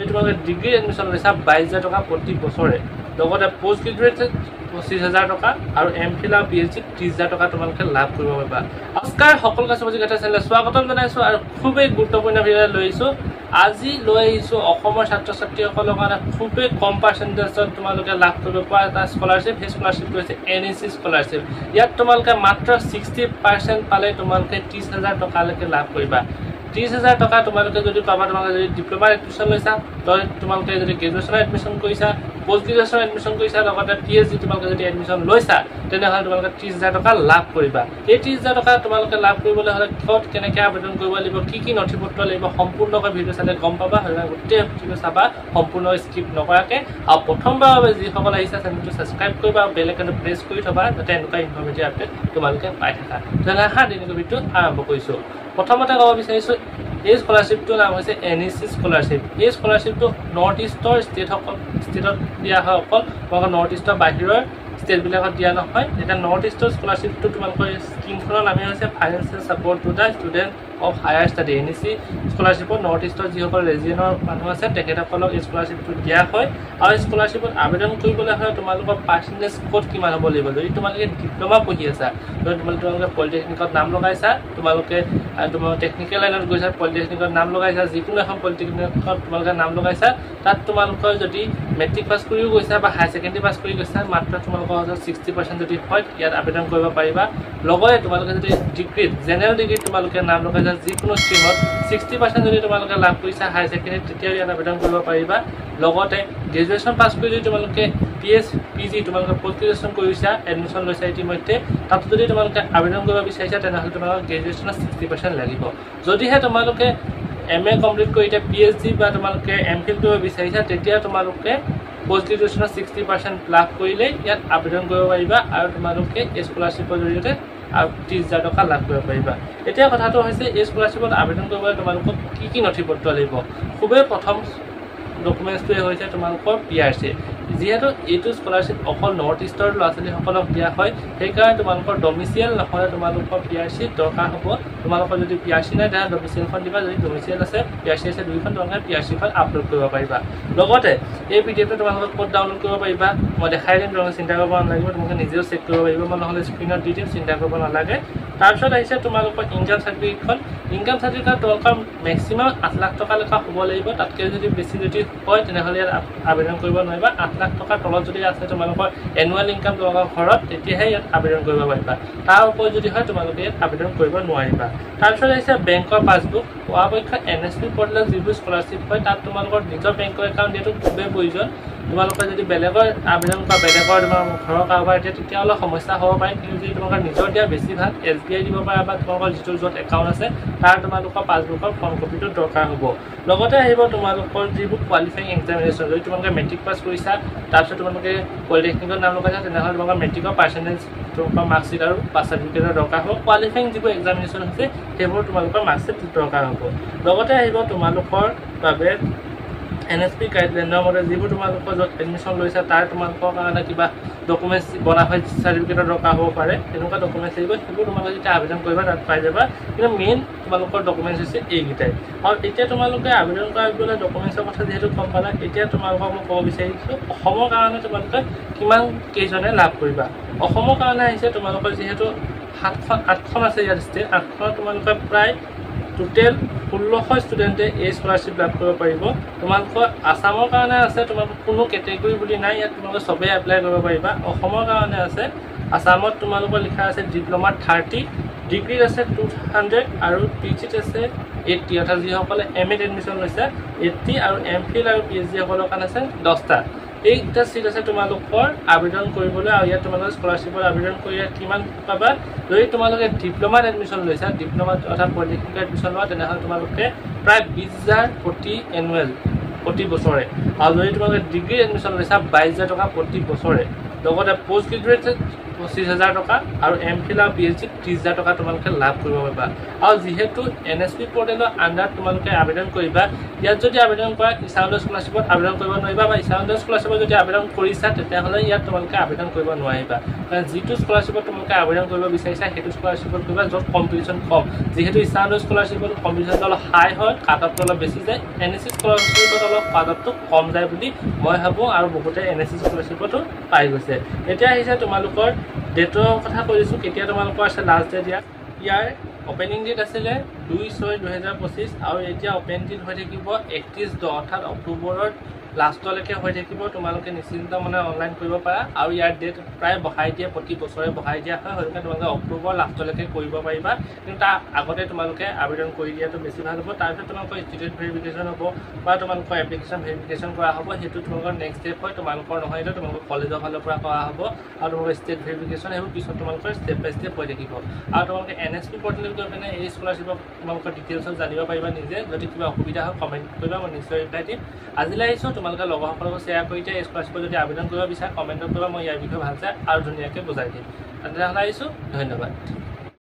তোমালোকে degree admission লৈছা 22,000 টকা প্ৰতি বছৰে লগতে পোষ্ট গ্ৰেজুৱেটেড 25,000 টকা আৰু এমফিল আৰু পিএইচডি 30,000 টকা তোমালোকে লাভ কৰিব পাৰিবা নমস্কাৰ সকলো কাষ্টমাৰক এটা চেনেল স্বাগতম জনাইছো আৰু খুবেই গুৰুত্বপূৰ্ণ ভিডিঅ লৈছো আজি লৈ আহিছো অসমৰ ছাত্ৰ ছাত্ৰীসকলৰ কাৰণে খুবেই কম পাৰ্চেন্টেজত তোমালোকে লাভ কৰিব পৰা এটা স্কলাৰশ্বিপ সেই স্কলাৰশ্বিপটো হৈছে এনইচি স্কলাৰশ্বিপ ইয়াত তোমালোকে মাত্ৰ 60% পালে তোমালোকে 30,000 টকালৈকে লাভ কৰিবা 30,000 টকা তোমালোকে যদি পাবা তোমালোকে যদি ডিপ্লোমা এডমিশ্যন লৈছা তই তোমালোকে যদি গ্ৰেজুৱেশ্যন এডমিশ্যন কৰিছা পোষ্ট গ্ৰেজুৱেশ্যন এডমিশ্যন কৰিছা লগতে পিএইচডি তোমালোকে যদি এডমিশ্যন লৈছা তেনেহ'লে তোমালোকে 30,000 টকা লাভ কৰিবা এই 30,000 টকা তোমালোকে লাভ কৰিবলৈ হ'লে ক'ত কেনেকৈ আবেদন কৰিব লাগিব কি নথিপত্ৰ লাগিব সম্পূৰ্ণকৈ ভিডিঅ' চালে গম পাবা হয় গোটেই ভিডিঅ' চাবা সম্পূৰ্ণ স্কিপ নকৰাকৈ আৰু প্ৰথমবাৰৰ বাবে যিসকল আহিছে চেনেলটো ছাবস্ক্ৰাইব কৰিবা আৰু বেল আইকনটো প্ৰেছ কৰি থবা যাতে এনেকুৱা ইনফৰ্মেটিভ আপডেট তোমালোকে পাই থাকা তেনেহ'লে আহা দিনটো ভিডিঅ'টো আৰম্ভ কৰিছোঁ প্ৰথমতে ক'ব বিচাৰিছোঁ এই স্কলাৰশ্বিপটোৰ নাম হৈছে এনইচি স্কলাৰশ্বিপ এই স্কলাৰশ্বিপটো নৰ্থ ইষ্টৰ ষ্টেটত দিয়া হয় অকল তোমালোকৰ নৰ্থ ইষ্টৰ বাহিৰৰ ষ্টেটবিলাকত দিয়া নহয় এতিয়া নৰ্থ ইষ্টৰ স্কলাৰশ্বিপটো তোমালোকৰ স্কিমখনৰ নামেই হৈছে financial support to the student of higher study NEC স্কলাৰশ্বিপত নৰ্থ ইষ্টৰ যিসকল ৰেজিয়নৰ মানুহ আছে তেখেতসকলক এই স্কলাৰশ্বিপটো দিয়া হয় আৰু এই স্কলাৰশ্বিপত আবেদন কৰিবলৈ হ'লে তোমালোকৰ পাৰ্চেণ্টেজ ক'ত কিমান হ'ব লাগিব যদি তোমালোকে ডিপ্ল'মা পঢ়ি আছা যদি তোমালোকে পলিটেকনিকত নাম লগাইছা তোমালোকে টেকনিকেল লাইনত গৈছা পলিটেকনিকত নাম লগাইছা যিকোনো এখন পলিটেকনিকত তোমালোকে নাম লগাইছা তাত তোমালোকৰ যদি মেট্ৰিক পাছ কৰিও গৈছা বা হায়াৰ ছেকেণ্ডেৰী পাছ কৰি গৈছা মাত্ৰ তোমালোকৰ 60% যদি হয় ইয়াত আবেদন কৰিব পাৰিবা লগতে তোমালোকে যদি ডিগ্ৰীত জেনেৰেল ডিগ্ৰীত তোমালোকে নাম লগাইছা যিকোনো ষ্ট্ৰীমত 60% যদি তোমালোকে লাভ কৰিছা হায়াৰ ছেকেণ্ডেৰীত তেতিয়াও ইয়াত আবেদন কৰিব পাৰিবা লগতে গ্ৰেজুৱেশ্যন পাছ কৰি যদি তোমালোকে পিজি তোমালোকে পোষ্ট গ্ৰেজুৱেশ্যন কৰিছা এডমিশ্যন লৈছা ইতিমধ্যে তাত যদি তোমালোকে আবেদন কৰিব বিচাৰিছা তেনেহ'লে তোমালোকৰ গ্ৰেজুৱেশ্যনত 60% লাগিব যদিহে তোমালোকে MA কমপ্লিট কৰি এতিয়া পিএইচডি বা তোমালোকে এমফিল কৰিব বিচাৰিছা তেতিয়া তোমালোকে পোষ্ট গ্ৰেজুৱেশ্যনত 60% লাভ কৰিলে ইয়াত আবেদন কৰিব পাৰিবা আৰু তোমালোকে এই স্কলাৰশ্বিপৰ জৰিয়তে 30,000 টকা লাভ কৰিব পাৰিবা এতিয়া কথাটো হৈছে এই স্কলাৰশ্বিপত আবেদন কৰিবলৈ তোমালোকক কি নথিপত্ৰ লাগিব খুবেই প্ৰথম ডকুমেণ্টছটোৱে হৈছে তোমালোকৰ PRC যিহেতু এইটো স্কলাৰশ্বিপ অকল নৰ্থ ইষ্টৰ ল'ৰা ছোৱালীসকলক দিয়া হয় সেইকাৰণে তোমালোকৰ ডমিচিয়েল নহ'লে তোমালোকৰ PRC দৰকাৰ হ'ব তোমালোকৰ যদি PRC নাই তেতিয়া ডমিচিয়েলখন দিবা যদি ডমিচিয়েল আছে PRC আছে দুইখন তোমালোকে PRCখন আপলোড কৰিব পাৰিবা লগতে এই PDFটো তোমালোকে ক'ত ডাউনলোড কৰিব পাৰিবা মই দেখাই দিম তোমালোকে চিন্তা কৰিব নালাগিব তোমালোকে নিজেও চেক কৰিব পাৰিব মই নহ'লে স্ক্ৰীনত দি দিম চিন্তা কৰিব নালাগে তাৰপিছত আহিছে তোমালোকৰ ইনকাম চাৰ্টিফিকেটখন ইনকাম চাৰ্টিফিকেট দৰকাৰ মেক্সিমাম 8 লাখ টকালৈকে হ'ব লাগিব তাতকৈ যদি বেছি যদি হয় তেনেহ'লে ইয়াত আবেদন কৰিব নোৱাৰিবা 8 লাখ টকাৰ তলত যদি আছে তোমালোকৰ এনুৱেল ইনকাম তোমালোকৰ ঘৰত তেতিয়াহে ইয়াত আবেদন কৰিব পাৰিবা তাৰ ওপৰত যদি হয় তোমালোকে ইয়াত আবেদন কৰিব নোৱাৰিবা তাৰপিছত আহিছে বেংকৰ পাছবুক পৰাপক্ষত NSP পৰ্টেলত যিবোৰ স্কলাৰশ্বিপ হয় তাত তোমালোকৰ নিজৰ বেংকৰ একাউণ্ট দিয়াটো খুবেই প্ৰয়োজন তোমালোকে যদি বেলেগৰ আবেদন কৰা বেলেগৰ তোমাৰ ঘৰৰ কাৰোবাৰ দিয়ে তেতিয়া অলপ সমস্যা হ'ব পাৰে কিন্তু যদি তোমালোকৰ নিজৰ দিয়া বেছি ভাল SBI দিব পাৰা বা তোমালোকৰ যিটো য'ত একাউণ্ট আছে তাৰ তোমালোকৰ পাছবুকৰ ফৰ্ম কপিটো দৰকাৰ হ'ব লগতে আহিব তোমালোকৰ যিবোৰ কোৱালিফাইং এক্সামিনেশ্যন যদি তোমালোকে মেট্ৰিক পাছ কৰিছা তাৰপিছত তোমালোকে পলিটেকনিকত নাম লগাইছা তেনেহ'লে তোমালোকৰ মেট্ৰিকৰ পাৰ্চেণ্টেজ তোমালোকৰ মাৰ্কশ্বিট আৰু পাছ চাৰ্টিফিকেটৰ দৰকাৰ হ'ব কোৱালিফাইং যিবোৰ এক্সামিনেশ্যন হৈছে সেইবোৰ তোমালোকৰ মাৰ্কশ্বিট দৰকাৰ হ'ব লগতে আহিব তোমালোকৰ বাবে NSP গাইডলাইনৰ মতে যিবোৰ তোমালোকৰ য'ত এডমিশ্যন লৈছা তাৰ তোমালোকৰ কাৰণে কিবা ডকুমেণ্টছ বনা হয় চাৰ্টিফিকেটৰ দৰকাৰ হ'ব পাৰে তেনেকুৱা ডকুমেণ্টছ আহিব সেইবোৰ তোমালোকে যেতিয়া আবেদন কৰিবা তাত পাই যাবা কিন্তু মেইন তোমালোকৰ ডকুমেণ্টছ হৈছে এইকেইটাই আৰু এতিয়া তোমালোকে আবেদন কৰিবলৈ ডকুমেণ্টছৰ কথা যিহেতু গম পালা এতিয়া তোমালোকক মই ক'ব বিচাৰিছোঁ অসমৰ কাৰণে তোমালোকে কিমান কেইজনে লাভ কৰিবা অসমৰ কাৰণে আহিছে তোমালোকৰ যিহেতু 8খন আছে ইয়াত ষ্টেট 8খনত তোমালোকে প্ৰায় টোটেল 1600 ষ্টুডেণ্টে এই স্কলাৰশ্বিপ লাভ কৰিব পাৰিব তোমালোকৰ আসামৰ কাৰণে আছে তোমালোকৰ কোনো কেটেগৰী বুলি নাই ইয়াত তোমালোকে চবেই এপ্লাই কৰিব পাৰিবা অসমৰ কাৰণে আছে আসামত তোমালোকৰ লিখা আছে ডিপ্ল'মা 30 ডিগ্ৰীত আছে 200 আৰু পিজিত আছে 80 অৰ্থাৎ যিসকলে MA এডমিশ্যন লৈছে 80 আৰু MPhil আৰু PhD সকলৰ কাৰণে আছে 10টা এইটা সিট আছে তোমালোকৰ আবেদন কৰিবলৈ আৰু ইয়াত তোমালোকে স্কলাৰশ্বিপৰ আবেদন কৰি কিমান পাবা যদি তোমালোকে ডিপ্ল'মাত এডমিশ্যন লৈছা ডিপ্ল'মাত অৰ্থাৎ পলিটেকনিকত এডমিশ্যন লোৱা তেনেহ'লে তোমালোকে প্ৰায় 20,000 প্ৰতি এনুৱেল প্ৰতি বছৰে আৰু যদি তোমালোকে ডিগ্ৰী এডমিশ্যন লৈছা 22,000 টকা প্ৰতি বছৰে লগতে পোষ্ট গ্ৰেজুৱেটেড 25,000 টকা আৰু এমফিল আৰু পিএইচডি 30,000 টকা তোমালোকে লাভ কৰিব পাৰিবা আৰু যেহেতু এনএছপি পৰ্টেলৰ আণ্ডাৰত তোমালোকে আবেদন কৰিবা ইয়াত যদি আবেদন কৰা ইছাউণ্ডৰ স্কলাৰশ্বিপত আবেদন কৰিব নোৱাৰিবা বা ইছাউণ্ডৰ স্কলাৰশ্বিপত যদি আবেদন কৰিছা তেতিয়াহ'লে ইয়াত তোমালোকে আবেদন কৰিব নোৱাৰিবা কাৰণ যিটো স্কলাৰশ্বিপত তোমালোকে আবেদন কৰিব বিচাৰিছা সেইটো স্কলাৰশ্বিপত কৰিবা য'ত কম্পিটিশ্যন কম যেহেতু ইছাউণ্ডৰ স্কলাৰশ্বিপত কম্পিটিশ্যনটো অলপ হাই হয় কাট অফটো অলপ বেছি যায় এনএছচি স্কলাৰশ্বিপত অলপ কাট অফটো কম যায় বুলি মই ভাবোঁ আৰু বহুতে এনএছচি স্কলাৰশ্বিপতো পাই গৈছে এতিয়া আহিছে তোমালোকৰ ডেটৰ কথা কৈ দিছোঁ কেতিয়া তোমালোকৰ আছে লাষ্ট ডেট ইয়াৰ অপেনিং ডেট আছিলে 2/6/2025 আৰু এতিয়া অপেন ডেট হৈ থাকিব 31/10 অৰ্থাৎ অক্টোবৰৰ লাষ্টলৈকে হৈ থাকিব তোমালোকে নিশ্চিন্ত মানে অনলাইন কৰিব পাৰা আৰু ইয়াৰ ডেট প্ৰায় বঢ়াই দিয়ে প্ৰতি বছৰে বঢ়াই দিয়া হয় গতিকে তোমালোকে অক্টোবৰ লাষ্টলৈকে কৰিব পাৰিবা কিন্তু তাৰ আগতে তোমালোকে আবেদন কৰি দিয়াটো বেছি ভাল হ'ব তাৰপিছত তোমালোকৰ ষ্টুডেণ্ট ভেৰিফিকেশ্যন হ'ব বা তোমালোকৰ এপ্লিকেশ্যন ভেৰিফিকেশ্যন কৰা হ'ব সেইটো তোমালোকৰ নেক্সট ষ্টেপ হয় তোমালোকৰ নহয় এইটো তোমালোকৰ কলেজৰ ফালৰ পৰা কৰা হ'ব আৰু তোমালোকৰ ষ্টেট ভেৰিফিকেশ্যন সেইবোৰ পিছত তোমালোকৰ ষ্টেপ বাই ষ্টেপ হৈ থাকিব আৰু তোমালোকে এনএছপি পৰ্টেলত গৈ পিনে এই স্কলাৰশ্বিপৰ তোমালোকৰ ডিটেইলছত জানিব পাৰিবা নিজে যদি কিবা অসুবিধা হয় কমেণ্ট কৰিবা মই নিশ্চয় ৰিপ্লাই দিম আজিলৈ আহিছোঁ তোমালোকে লগৰসকলক শ্বেয়াৰ কৰি দিয়া এই স্কলাৰশ্বিপত যদি আবেদন কৰিব বিচাৰা কমেণ্টত কৰিবা মই ইয়াৰ বিষয়ে ভালছে আৰু ধুনীয়াকৈ বুজাই দিম তেতিয়াহ'লে আহিছোঁ ধন্যবাদ